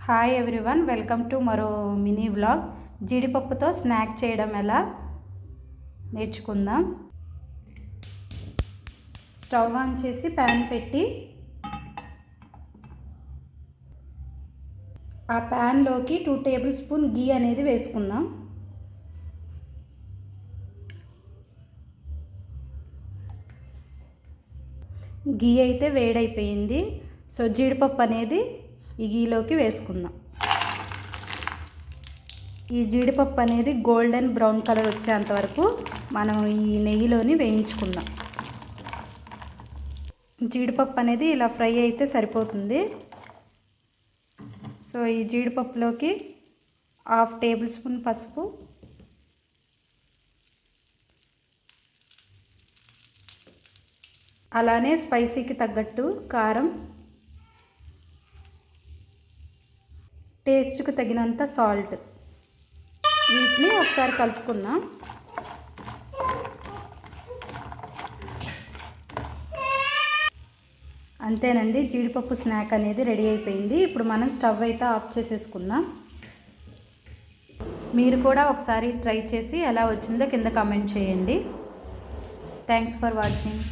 Hi everyone, welcome to మరో mini vlog. జీడిపప్పుతో snack చేయడం ఎలా నేర్చుకుందాం. స్టవ్ ఆన్ చేసి ప్యాన్ పెట్టి ఆ ప్యాన్లోకి 2 టేబుల్ స్పూన్ గీ అనేది వేసుకుందాం. గీ అయితే వేడైపోయింది. సో జీడిపప్పు అనేది ఈ గీలోకి వేసుకుందాం. ఈ జీడిపప్పు అనేది గోల్డెన్ బ్రౌన్ కలర్ వచ్చేంత వరకు మనం ఈ నెయ్యిలోని వేయించుకుందాం. జీడిపప్పు అనేది ఇలా ఫ్రై అయితే సరిపోతుంది. సో ఈ జీడిపప్పులోకి 1/2 టేబుల్ స్పూన్ పసుపు, అలానే స్పైసీకి తగ్గట్టు కారం, టేస్ట్కి తగినంత సాల్ట్, వీటిని ఒకసారి కలుపుకుందాం. అంతేనండి, జీడిపప్పు స్నాక్ అనేది రెడీ అయిపోయింది. ఇప్పుడు మనం స్టవ్ అయితే ఆఫ్ చేసేసుకుందాం. మీరు కూడా ఒకసారి ట్రై చేసి ఎలా వచ్చిందో కింద కామెంట్ చేయండి. Thanks for watching.